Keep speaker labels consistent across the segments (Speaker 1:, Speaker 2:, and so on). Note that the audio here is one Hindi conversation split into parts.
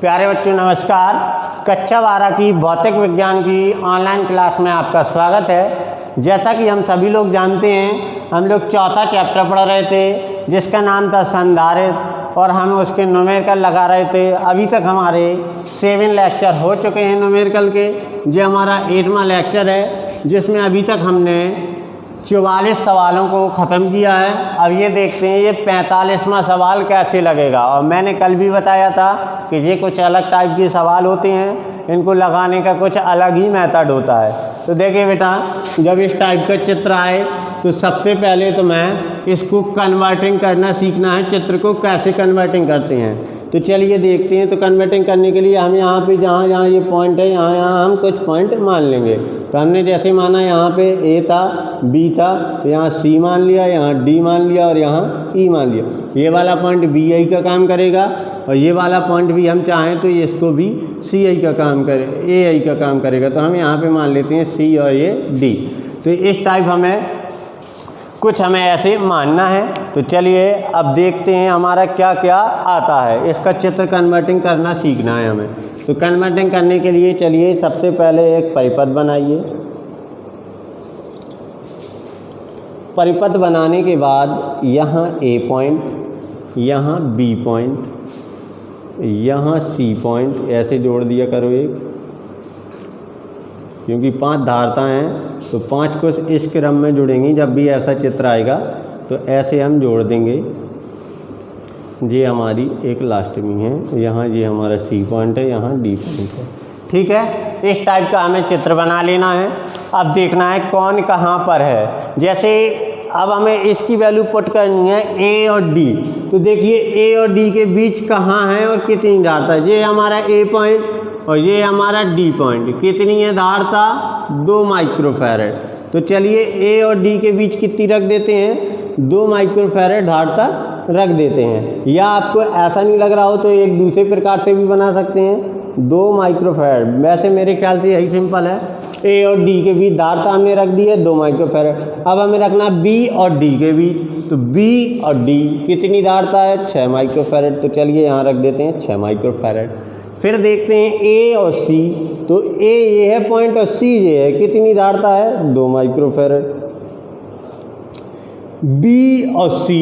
Speaker 1: प्यारे बच्चों नमस्कार। कक्षा 12 की भौतिक विज्ञान की ऑनलाइन क्लास में आपका स्वागत है। जैसा कि हम सभी लोग जानते हैं, हम लोग चौथा चैप्टर पढ़ रहे थे जिसका नाम था संधारित्र, और हम उसके न्यूमेरिकल लगा रहे थे। अभी तक हमारे 7 लेक्चर हो चुके हैं न्यूमेरिकल के। ये हमारा 8वां लेक्चर है जिसमें अभी तक हमने 44 सवालों को ख़त्म किया है। अब ये देखते हैं ये 45वां सवाल कैसे लगेगा। और मैंने कल भी बताया था कि ये कुछ अलग टाइप के सवाल होते हैं, इनको लगाने का कुछ अलग ही मेथड होता है। तो देखिए बेटा, जब इस टाइप का चित्र आए तो सबसे पहले तो मैं इसको कन्वर्टिंग करना सीखना है। चित्र को कैसे कन्वर्टिंग करते हैं तो चलिए देखते हैं। तो कन्वर्टिंग करने के लिए हम यहाँ पे जहाँ जहाँ ये पॉइंट है यहाँ हम कुछ पॉइंट मान लेंगे। तो हमने जैसे माना यहाँ पे ए था, बी था, तो यहाँ सी मान लिया, यहाँ डी मान लिया और यहाँ ई मान लिया। ये वाला पॉइंट बी आई का काम करेगा और ये वाला पॉइंट भी हम चाहें तो इसको भी सी आई का काम करे, ए आई का काम करेगा। तो हम यहाँ पे मान लेते हैं सी और ये डी। तो इस टाइप हमें ऐसे मानना है। तो चलिए अब देखते हैं हमारा क्या क्या आता है। इसका चित्र कन्वर्टिंग करना सीखना है हमें। तो कन्वर्टिंग करने के लिए चलिए सबसे पहले एक परिपथ बनाइए। परिपथ बनाने के बाद यहाँ ए पॉइंट, यहाँ बी पॉइंट, यहाँ सी पॉइंट ऐसे जोड़ दिया करो एक, क्योंकि 5 धारता हैं तो 5 को इस क्रम में जुड़ेंगी। जब भी ऐसा चित्र आएगा तो ऐसे हम जोड़ देंगे। ये हमारी एक लास्ट में है, यहाँ ये हमारा सी पॉइंट है, यहाँ डी पॉइंट है। ठीक है, इस टाइप का हमें चित्र बना लेना है। अब देखना है कौन कहाँ पर है। जैसे अब हमें इसकी वैल्यू पुट करनी है ए और डी। तो देखिए ए और डी के बीच कहाँ है और कितनी धारता है। ये हमारा ए पॉइंट और ये हमारा डी पॉइंट। कितनी है धारता? 2 माइक्रोफैरड। तो चलिए ए और डी के बीच कितनी रख देते हैं? 2 माइक्रोफैरड धारता रख देते हैं। या आपको ऐसा नहीं लग रहा हो तो एक दूसरे प्रकार से भी बना सकते हैं, 2 माइक्रोफैरड। वैसे मेरे ख्याल से यही सिंपल है। ए और डी के बीच धारता हमने रख दी है 2 माइक्रोफैरड। अब हमें रखना बी और डी के बीच। तो बी और डी कितनी धारता है? 6 माइक्रोफैरड। तो चलिए यहाँ रख देते हैं 6 माइक्रोफैरड। फिर देखते हैं ए और सी। तो ए ये है पॉइंट और सी ये है, कितनी धारता है? 2 माइक्रोफैरड। बी और सी,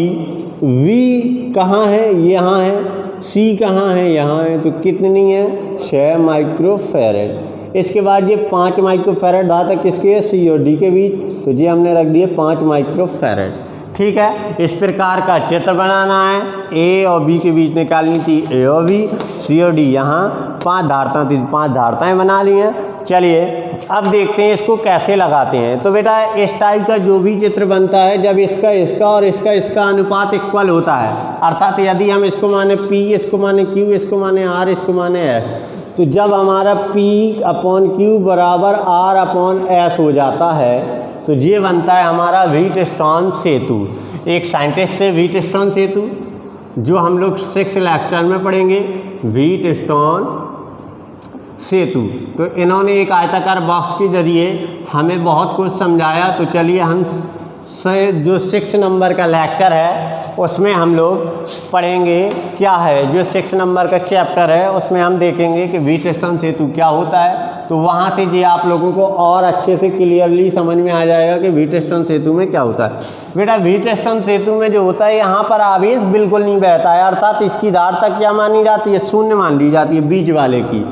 Speaker 1: वी कहाँ है? यहाँ है। सी कहाँ है? यहाँ है। तो कितनी है? 6 माइक्रोफैरड। इसके बाद ये 5 माइक्रोफैरड धारता किसके है? सी और डी के बीच। तो ये हमने रख दिए 5 माइक्रोफैरड। ठीक है, इस प्रकार का चित्र बनाना है। ए और बी के बीच निकालनी थी ए और बी, सी और डी। यहाँ 5 धारता थी, 5 धारताएँ बना ली हैं। चलिए अब देखते हैं इसको कैसे लगाते हैं। तो बेटा इस टाइप का जो भी चित्र बनता है, जब इसका और इसका अनुपात इक्वल होता है, अर्थात यदि हम इसको माने P, इसको माने Q, इसको माने R, इसको माने S, तो जब हमारा P/Q बराबर R/S हो जाता है तो ये बनता है हमारा व्हीटस्टोन सेतु। एक साइंटिस्ट थे व्हीटस्टोन सेतु, जो हम लोग 6 लेक्चर में पढ़ेंगे, व्हीटस्टोन सेतु। तो इन्होंने एक आयताकार बॉक्स के जरिए हमें बहुत कुछ समझाया। तो चलिए हम जो 6 नंबर का लेक्चर है उसमें हम लोग पढ़ेंगे क्या है। जो 6 नंबर का चैप्टर है उसमें हम देखेंगे कि व्हीटस्टोन सेतु क्या होता है। तो वहाँ से जी आप लोगों को और अच्छे से क्लियरली समझ में आ जाएगा कि व्हीटस्टोन सेतु में क्या होता है। बेटा व्हीटस्टोन सेतु में जो होता है, यहाँ पर आवेश बिल्कुल नहीं बहता है, अर्थात इसकी धारता क्या मानी जाती है? 0 मान ली जाती है बीच वाले की।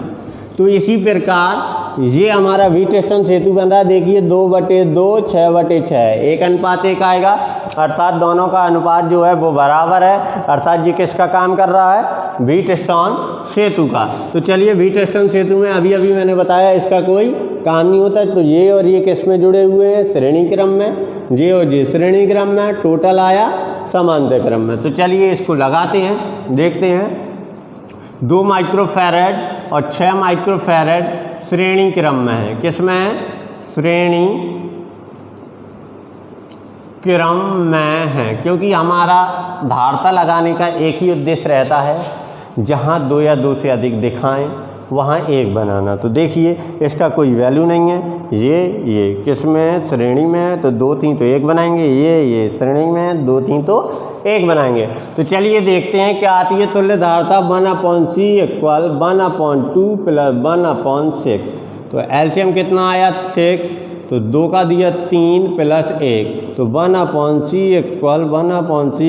Speaker 1: तो इसी प्रकार ये हमारा व्हीटस्टोन सेतु बन रहा है। देखिए 2/2, 6/6, 1:1 आएगा, अर्थात दोनों का अनुपात जो है वो बराबर है। अर्थात ये किसका काम कर रहा है? व्हीटस्टोन सेतु का। तो चलिए व्हीटस्टोन सेतु में अभी मैंने बताया इसका कोई काम नहीं होता। तो ये और ये किस में जुड़े हुए हैं? श्रेणी क्रम में। ये और ये श्रेणी क्रम में, टोटल आया समांतर क्रम में। तो चलिए इसको लगाते हैं, देखते हैं। 2 माइक्रोफैरड और 6 माइक्रोफैरड श्रेणी क्रम में है। किस में है? श्रेणी क्रम में है, क्योंकि हमारा धारता लगाने का एक ही उद्देश्य रहता है, जहाँ 2 या 2 से अधिक दिखाएं वहाँ 1 बनाना। तो देखिए इसका कोई वैल्यू नहीं है, ये किस में है, श्रेणी में है, तो 2 3 तो 1 बनाएंगे, ये श्रेणी में है, 2 3 तो 1 बनाएंगे। तो चलिए देखते हैं क्या आती है तुल्यधारता 1/c इक्वल 1/2 प्लस 1/6। तो एलसीएम कितना आया 6, तो 2 का दिया 3 प्लस 1, तो 1/c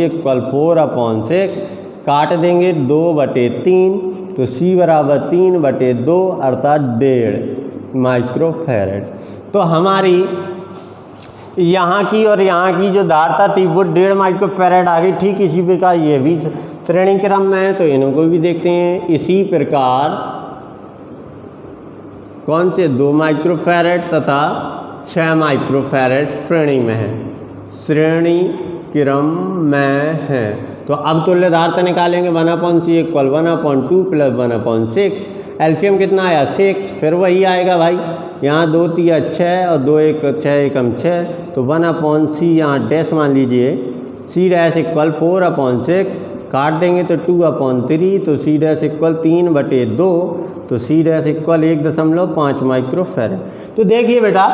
Speaker 1: इक्वल 4/6, काट देंगे 2/3, तो c बराबर 3/2 अर्थात 1.5 माइक्रोफैरड। तो हमारी यहाँ की और यहाँ की जो धारता थी वो 1.5 माइक्रोफैरड आ गई। ठीक इसी प्रकार ये भी श्रेणी क्रम में है, तो इनको भी देखते हैं। इसी प्रकार कौन से 2 माइक्रोफैरड तथा 6 माइक्रोफैरड श्रेणी में है, श्रेणी क्रम में है। तो अब तुल्यधारता निकालेंगे 1/c इक्वल 1/2 प्लस 1/6। एलसीएम कितना आया 6, फिर वही आएगा भाई, यहाँ 2 3 6 और 2 1 6 1 6, तो 1/c यहाँ डैश मान लीजिए, c डैश इक्वल 4/6, काट देंगे तो 2/3, तो c डैश इक्वल 3/2, तो c डैश इक्वल 1.5 माइक्रोफैरड। तो देखिए बेटा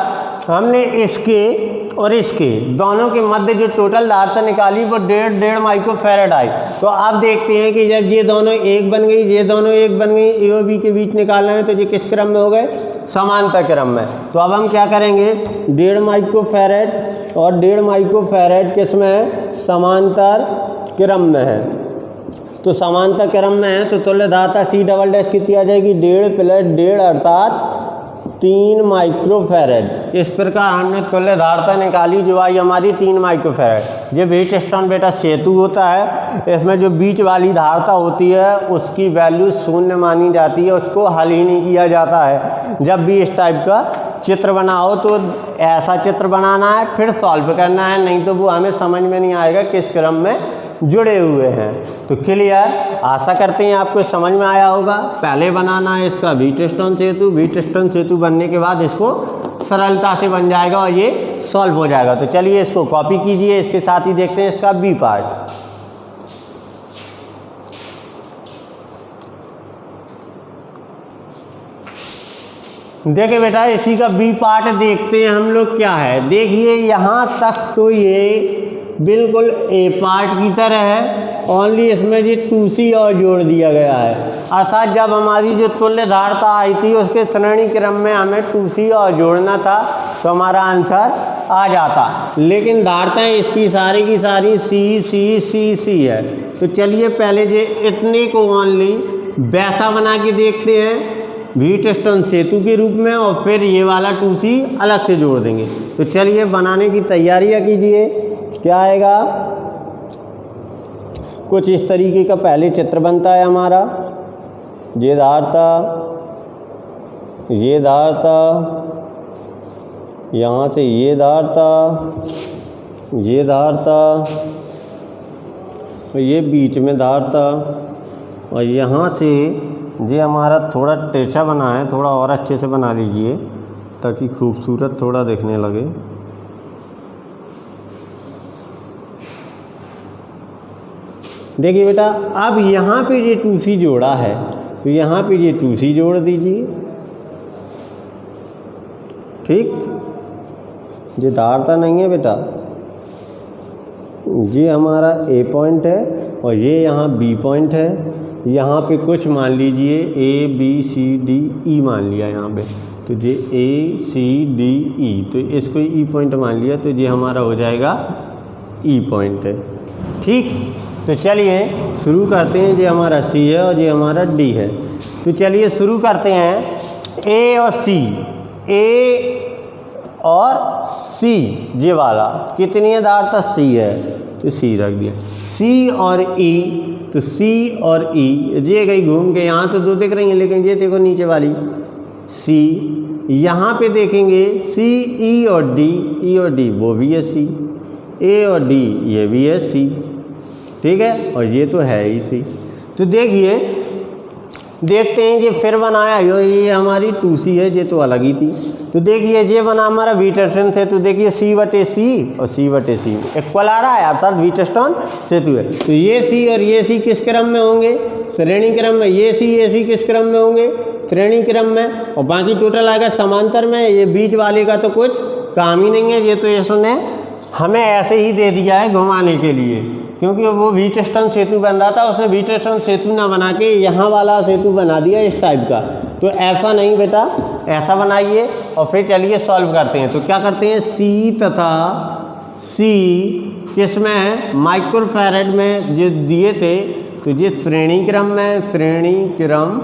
Speaker 1: हमने इसके और इसके दोनों के मध्य जो टोटल धारता निकाली वो 1.5 माइक्रोफैरड आई। तो अब देखते हैं कि जब ये दोनों 1 बन गई, ये दोनों 1 बन गई, ए और बी के बीच निकालना है, तो ये किस क्रम में हो गए, समांतर क्रम में। तो अब हम क्या करेंगे, 1.5 माइक्रोफैरड और 1.5 माइक्रोफैरड किस में है, समांतर क्रम में है। तो समांतर क्रम में है तो तुल्यधारता c डबल डैश कितनी आ जाएगी, 1.5 प्लस 1.5 अर्थात 3 माइक्रोफैरड। इस प्रकार हमने तुल्यधारता निकाली जो आई हमारी 3 माइक्रोफैरड। ये व्हीटस्टोन बेटा सेतु होता है, इसमें जो बीच वाली धारता होती है उसकी वैल्यू 0 मानी जाती है, उसको हल ही नहीं किया जाता है। जब भी इस टाइप का चित्र बनाओ तो ऐसा चित्र बनाना है, फिर सॉल्व करना है, नहीं तो वो हमें समझ में नहीं आएगा किस क्रम में जुड़े हुए हैं। तो क्लियर, आशा करते हैं आपको समझ में आया होगा। पहले बनाना है इसका व्हीटस्टोन सेतु, व्हीटस्टोन सेतु बनने के बाद इसको सरलता से बन जाएगा और ये सॉल्व हो जाएगा। तो चलिए इसको कॉपी कीजिए, इसके साथ ही देखते हैं इसका बी पार्ट। देखिए बेटा इसी का बी पार्ट देखते हैं हम लोग क्या है। देखिए यहाँ तक तो ये बिल्कुल ए पार्ट की तरह है, ओनली इसमें ये 2c और जोड़ दिया गया है। अर्थात जब हमारी जो तुल्यधारता आई थी उसके श्रेणी क्रम में हमें 2c और जोड़ना था तो हमारा आंसर आ जाता, लेकिन धारताएं इसकी सारी की सारी c है। तो चलिए पहले ये इतने को ओनली वैसा बना के देखते हैं व्हीटस्टोन सेतु के रूप में, और फिर ये वाला 2c अलग से जोड़ देंगे। तो चलिए बनाने की तैयारियां कीजिए। क्या आएगा, कुछ इस तरीके का पहले चित्र बनता है हमारा। ये धारता, ये धारता, यहाँ से ये धारता, ये धारता, और ये बीच में धारता, और यहाँ से ये हमारा थोड़ा तिरछा बना है, थोड़ा और अच्छे से बना लीजिए ताकि खूबसूरत थोड़ा दिखने लगे। देखिए बेटा अब यहाँ पे ये 2c जोड़ा है तो यहाँ पे ये 2c जोड़ दीजिए। ठीक, ये धारता नहीं है बेटा, ये हमारा ए पॉइंट है और ये यहाँ बी पॉइंट है। यहाँ पे कुछ मान लीजिए A B C D E मान लिया यहाँ पे, तो ये ए सी डी ई, तो इसको ई पॉइंट मान लिया, तो ये हमारा हो जाएगा ई पॉइंट है। ठीक, तो चलिए शुरू करते हैं। ये हमारा सी है और ये हमारा डी है। तो चलिए शुरू करते हैं। ए और सी, ए और सी, ये वाला कितनी है धारता, सी है तो सी रख दिया। सी और ई, तो सी और ई ये गई घूम के, यहाँ तो दो दिख रही हैं लेकिन ये देखो नीचे वाली सी, यहाँ पे देखेंगे सी ई और डी, ई और डी वो भी है सी, ए और डी ये भी है सी। ठीक है, और ये तो है ही सी। तो देखिए देखते हैं, ये फिर बनाया ये हमारी 2c है, ये तो अलग ही थी। तो देखिए ये बना हमारा व्हीटस्टोन सेतु, देखिए c/c और c/c इक्वल आ रहा है, अर्थात व्हीटस्टोन सेतु है। तो ये c और ये c किस क्रम में होंगे, श्रेणी क्रम में। ये c किस क्रम में होंगे, श्रेणी क्रम में, और बाकी टोटल आएगा समांतर में। ये बीच वाले का तो कुछ काम ही नहीं है, ये तो इसने हमें ऐसे ही दे दिया है घुमाने के लिए, क्योंकि वो व्हीटस्टोन सेतु बन रहा था, उसने व्हीटस्टोन सेतु ना बना के यहाँ वाला सेतु बना दिया इस टाइप का। तो ऐसा नहीं बेटा, ऐसा बनाइए और फिर चलिए सॉल्व करते हैं। तो क्या करते हैं, सी तथा सी किसमें है, माइक्रोफैरड में जो दिए थे, तो ये श्रेणी क्रम में, श्रेणी क्रम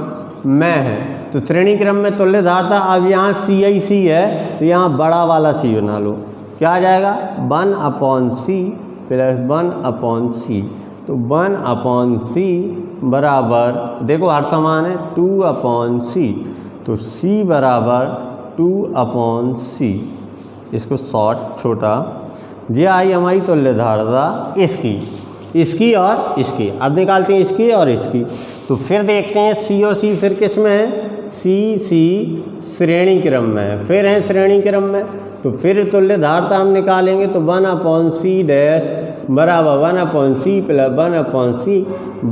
Speaker 1: में है। तो श्रेणी क्रम में तुल्यधार था। अब यहाँ CIC है तो यहाँ बड़ा वाला C बना लो, क्या आ जाएगा 1/C प्लस 1/C। तो 1/C बराबर, देखो हर समान है, 2/C। तो C बराबर 2/C। इसको शॉर्ट छोटा, ये आई हमारी तुल्यधारता इसकी और इसकी। अब निकालते हैं इसकी और इसकी। तो फिर देखते हैं C और C फिर किस में है, C श्रेणी क्रम में है, फिर है श्रेणी क्रम में। तो फिर तुल्यधारता हम निकालेंगे तो 1/C डैश बराबर 1/C plus 1/C,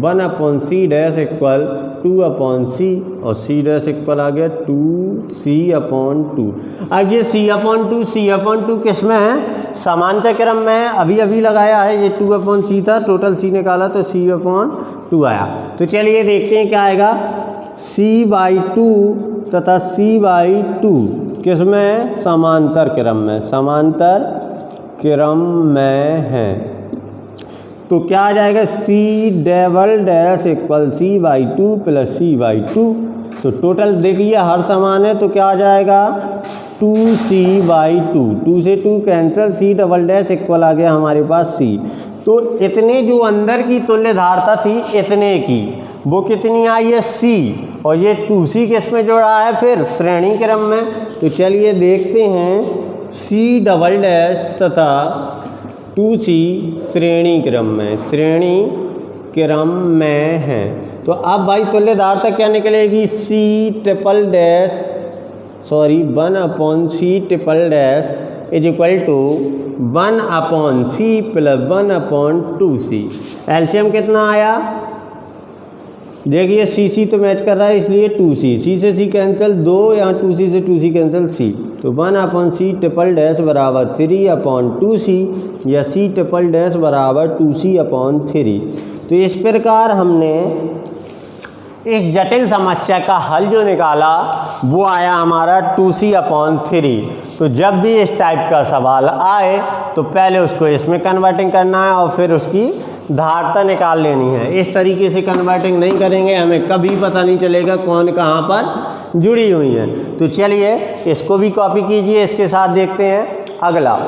Speaker 1: 1/C dash equal 2/C और C डैश इक्वल आ गया 2C/2। अब ये C/2 किस में है, समांतर क्रम में है। अभी लगाया है, ये 2/C था, टोटल C निकाला तो C/2 आया। तो चलिए देखते हैं क्या आएगा, C/2 तथा C/2 किस में है, समांतर क्रम में, समांतर क्रम में है। तो क्या आ जाएगा, C double dash equal C/2 plus C/2। तो टोटल देखिए हर समान है, तो क्या आ जाएगा 2C/2, 2 से 2 cancel, C double dash equal आ गया हमारे पास C। तो इतने जो अंदर की तुल्यधारता थी इतने की, वो कितनी आई है C, और ये 2C किस में जोड़ा है, फिर श्रेणी क्रम में। तो चलिए देखते हैं, C डबल डैश तथा 2C श्रेणी क्रम में, श्रेणी क्रम में है। तो अब भाई तुल्यधारता क्या निकलेगी, 1/C triple dash is equal to 1/C plus 1/2C। LCM कितना आया, देखिए C तो मैच कर रहा है इसलिए 2C, C से C कैंसिल 2, यहाँ 2C से 2C कैंसिल C। तो 1/C ट्रिपल डैश बराबर 3/2C या C ट्रिपल डैश बराबर 2C/3। तो इस प्रकार हमने इस जटिल समस्या का हल जो निकाला वो आया हमारा 2C/3। तो जब भी इस टाइप का सवाल आए तो पहले उसको इसमें कन्वर्टिंग करना है और फिर उसकी धारता निकाल लेनी है। इस तरीके से कन्वर्टिंग नहीं करेंगे हमें कभी पता नहीं चलेगा कौन कहाँ पर जुड़ी हुई है। तो चलिए इसको भी कॉपी कीजिए, इसके साथ देखते हैं अगला।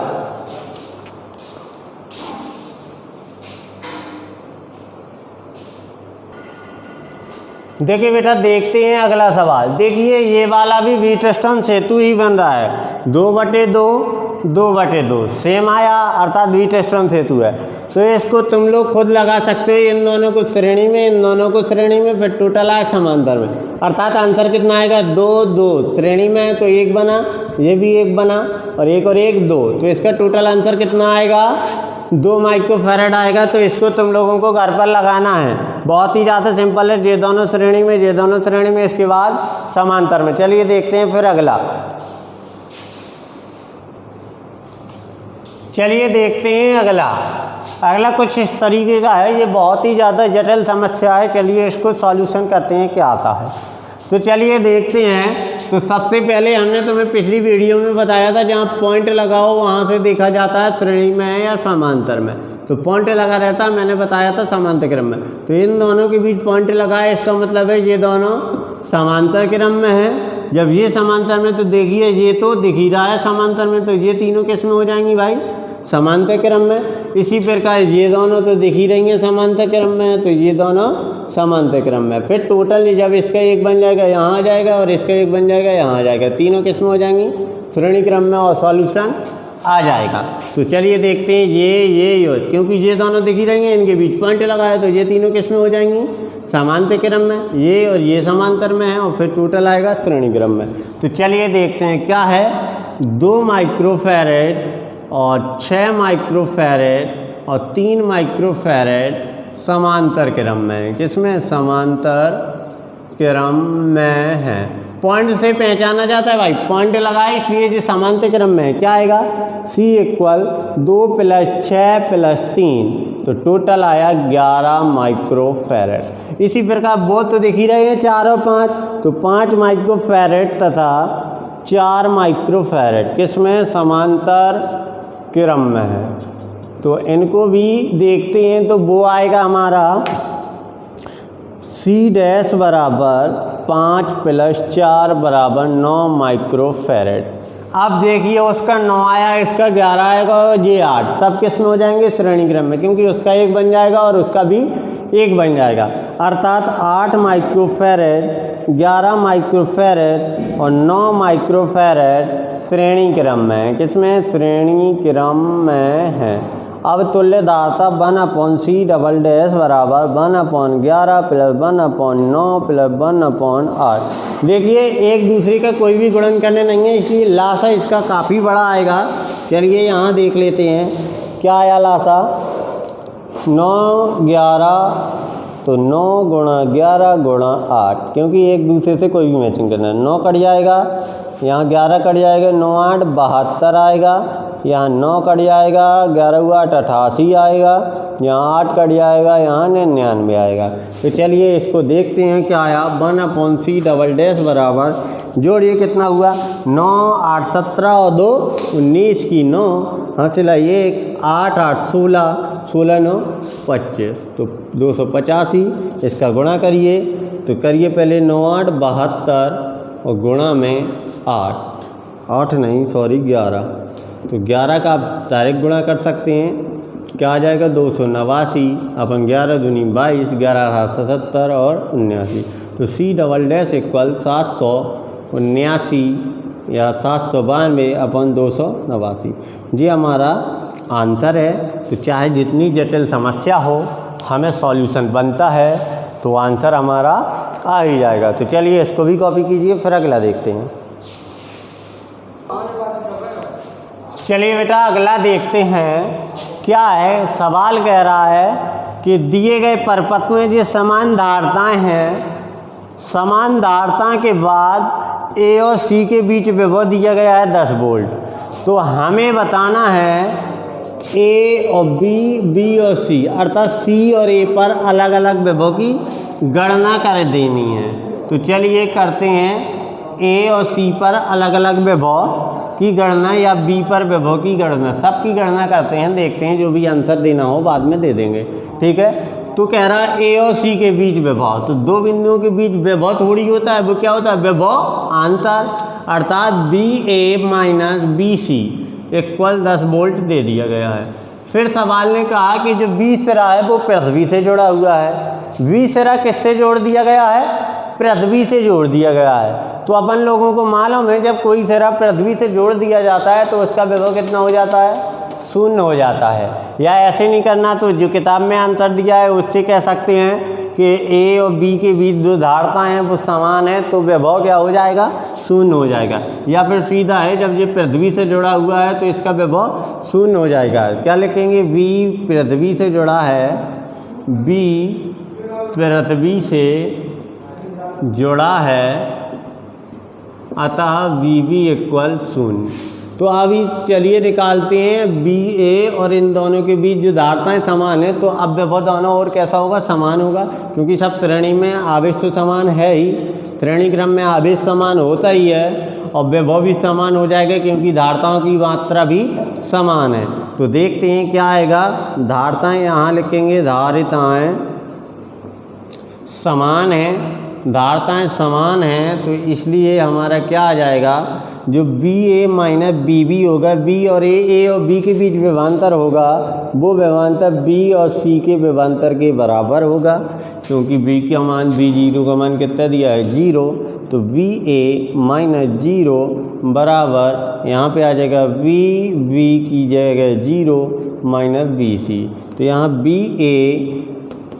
Speaker 1: देखिए बेटा देखते हैं अगला सवाल। देखिए ये वाला भी व्हीटस्टोन सेतु ही बन रहा है, 2/2 सेम आया, अर्थात व्हीटस्टोन सेतु है। तो इसको तुम लोग खुद लगा सकते हो, इन दोनों को श्रेणी में, इन दोनों को श्रेणी में, फिर टोटल आया समांतर में, अर्थात आंसर कितना आएगा 2 श्रेणी में है तो 1 बना, ये भी 1 बना और 1 2। तो इसका टोटल आंसर कितना आएगा 2 माइक्रोफैरड आएगा। तो इसको तुम लोगों को घर पर लगाना है, बहुत ही ज़्यादा सिंपल है, ये दोनों श्रेणी में, ये दोनों श्रेणी में, इसके बाद समांतर में। चलिए देखते हैं फिर अगला। चलिए देखते हैं अगला कुछ इस तरीके का है, ये बहुत ही ज़्यादा जटिल समस्या है। चलिए इसको सॉल्यूशन करते हैं क्या आता है। तो चलिए देखते हैं। तो सबसे पहले हमने तुम्हें पिछली वीडियो में बताया था जहाँ पॉइंट लगाओ वहाँ से देखा जाता है श्रेणी में है या समांतर में। तो पॉइंट लगा रहता है, मैंने बताया था समांतर क्रम में। तो इन दोनों के बीच पॉइंट लगा है, इसका मतलब है ये दोनों समांतर क्रम में है। जब ये समांतर में, तो देखिए ये तो दिख ही रहा है समांतर में, तो ये तीनों किस में हो जाएंगी भाई, समांतर क्रम में। इसी प्रकार ये दोनों तो दिख ही रही हैं समांतर क्रम में, तो ये दोनों समांतर क्रम में। फिर टोटल जब इसका 1 बन जाएगा यहाँ आ जाएगा और इसका 1 बन जाएगा यहाँ आ जाएगा, तीनों किस में हो जाएंगी, श्रेणी क्रम में, और सॉल्यूशन आ जाएगा। तो चलिए देखते हैं ये क्योंकि ये दोनों दिख ही रही हैं, इनके बीच पॉइंट लगाया तो ये तीनों किस में हो जाएंगी, समांतर क्रम में। ये और ये समांतर में है और फिर टोटल आएगा श्रेणी क्रम में। तो चलिए देखते हैं क्या है, 2 माइक्रोफैरड और 6 माइक्रोफैरड और 3 माइक्रोफैरड समांतर क्रम में। किसमें, समांतर क्रम में है। पॉइंट से पहचाना जाता है भाई, पॉइंट लगाए इसलिए जो समांतर क्रम में है। क्या आएगा? C इक्वल 2 + 6 + 3, तो टोटल आया 11 माइक्रोफैरड। इसी प्रकार वो तो देख ही रहे हैं 4 और 5, तो 5 माइक्रोफैरड तथा 4 माइक्रोफैरड किसमें? समांतर क्रम में है। तो इनको भी देखते हैं, तो वो आएगा हमारा C डैश बराबर 5 + 4 = 9 माइक्रोफैरड। अब देखिए उसका 9 आया, इसका 11 आएगा और ये 8, सब किस में हो जाएंगे? श्रेणी क्रम में, क्योंकि उसका 1 बन जाएगा और उसका भी 1 बन जाएगा। अर्थात 8 माइक्रोफैरड, 11 माइक्रोफैरड और 9 माइक्रोफैरड श्रेणी क्रम में है। किसमें? श्रेणी क्रम में है। अब तुल्यधारता 1/C डबल डैश बराबर 1/11 + 1/9 + 1/8। देखिए एक दूसरे का कोई भी गुणन करने नहीं है, इसलिए लासा इसका काफ़ी बड़ा आएगा। चलिए यहाँ देख लेते हैं क्या आया लासा। 9 11, तो 9 × 11 × 8, क्योंकि एक दूसरे से कोई भी मैचिंग करना है। 9 कट जाएगा, यहाँ 11 कट जाएगा, 9 8 72 आएगा, यहाँ 9 कट जाएगा, 11 8 88 आएगा, यहाँ 8 कट जाएगा, यहाँ 99 आएगा। तो चलिए इसको देखते हैं क्या आया। 1/C डबल डैश बराबर, जोड़िए कितना हुआ? 9 8 17 और 2 19 की 9 हासिल 1 8 8 16 16 9 25, तो 285। इसका गुणा करिए, तो करिए पहले 9 8 72 और गुणा में 8 नहीं सॉरी 11, तो 11 का आप डायरेक्ट गुणा कर सकते हैं। क्या आ जाएगा? 289 अपन 11 दूनी 22, 11 77 और 79, तो C डबल डैश इक्वल 779 या 792 अपन 289, ये हमारा आंसर है। तो चाहे जितनी जटिल समस्या हो, हमें सॉल्यूशन बनता है तो आंसर हमारा आ ही जाएगा। तो चलिए इसको भी कॉपी कीजिए, फिर अगला देखते हैं। चलिए बेटा अगला देखते हैं क्या है। सवाल कह रहा है कि दिए गए परपथ में जो समान धारताएँ हैं, समान धारता के बाद A और C के बीच विभव दिया गया है 10 वोल्ट। तो हमें बताना है A और B और C, अर्थात C और A पर अलग अलग विभव की गणना कर देनी है। तो चलिए करते हैं A और C पर अलग अलग विभव की गणना या B पर विभव की गणना, सबकी गणना करते हैं, देखते हैं जो भी आंसर देना हो बाद में दे देंगे। ठीक है, तो कह रहा है A और C के बीच विभव, तो दो बिंदुओं के बीच विभव थोड़ी होता है, वो क्या होता है? विभव अंतर, अर्थात BA minus BC equal 10 volt दे दिया गया है। फिर सवाल ने कहा कि जो B सिरा है वो पृथ्वी से जुड़ा हुआ है। V सिरा किससे जोड़ दिया गया है? पृथ्वी से जोड़ दिया गया है। तो अपन लोगों को मालूम है जब कोई सिरा पृथ्वी से जोड़ दिया जाता है तो उसका विभव कितना हो जाता है? 0 हो जाता है। या ऐसे नहीं करना तो जो किताब में आंसर दिया है उससे कह सकते हैं कि A और B के बीच जो धारताएँ हैं वो समान है, तो विभव क्या हो जाएगा? 0 हो जाएगा। या फिर सीधा है जब ये पृथ्वी से जुड़ा हुआ है तो इसका विभव 0 हो जाएगा। क्या लिखेंगे? B पृथ्वी से जुड़ा है, B पृथ्वी से जुड़ा है, अतः VB इक्वल 0। तो अभी चलिए निकालते हैं BA और इन दोनों के बीच जो धारताएँ समान है, तो अब विभव दोनों और कैसा होगा? समान होगा, क्योंकि सब श्रेणी में आवेश तो समान है ही, श्रेणी क्रम में आवेश समान होता ही है और विभव भी समान हो जाएगा क्योंकि धारताओं की मात्रा भी समान है। तो देखते हैं क्या आएगा। धारताएँ यहाँ लिखेंगे, धारिताएँ समान हैं, धारताएँ समान हैं, तो इसलिए हमारा क्या आ जाएगा? जो BA माइनस BB होगा, B और A और B के बीच विभवांतर होगा, वो विभवांतर B और C के विभवांतर के बराबर होगा, क्योंकि B का मान B0 का मान कितना दिया है? 0। तो VA माइनस 0 बराबर यहाँ पे आ जाएगा VB की जगह 0 माइनस BC, तो यहाँ BA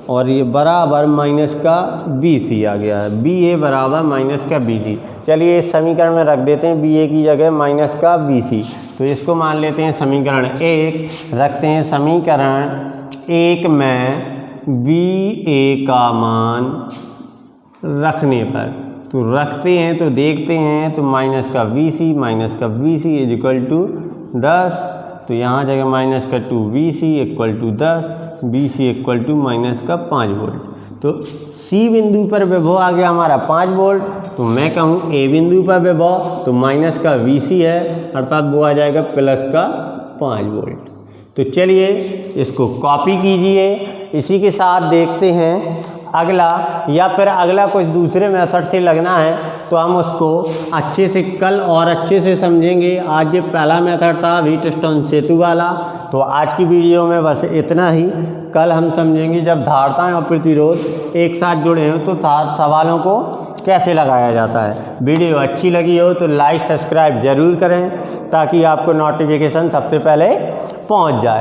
Speaker 1: और ये बराबर माइनस का BC आ गया है। BA बराबर माइनस का BC। चलिए इस समीकरण में रख देते हैं BA की जगह माइनस का BC, तो इसको मान लेते हैं समीकरण 1। रखते हैं समीकरण 1 में BA का मान रखने पर, तो रखते हैं तो देखते हैं, तो माइनस का VC इज इक्वल टू 10, तो यहाँ जगह माइनस का 2VC equal to 10, BC equal to minus का 5 वोल्ट। तो C बिंदु पर विभव आ गया हमारा 5 वोल्ट, तो मैं कहूँ A बिंदु पर विभव तो माइनस का VC है, अर्थात वो आ जाएगा प्लस का 5 वोल्ट। तो चलिए इसको कॉपी कीजिए। इसी के साथ देखते हैं अगला, या फिर अगला कुछ दूसरे मेथड से लगना है तो हम उसको अच्छे से कल और अच्छे से समझेंगे। आज ये पहला मेथड था व्हीटस्टोन सेतु वाला, तो आज की वीडियो में बस इतना ही। कल हम समझेंगे जब धारताएं और प्रतिरोध एक साथ जुड़े हों तो सवालों को कैसे लगाया जाता है। वीडियो अच्छी लगी हो तो लाइक सब्सक्राइब ज़रूर करें ताकि आपको नोटिफिकेशन सबसे पहले पहुंच जाए।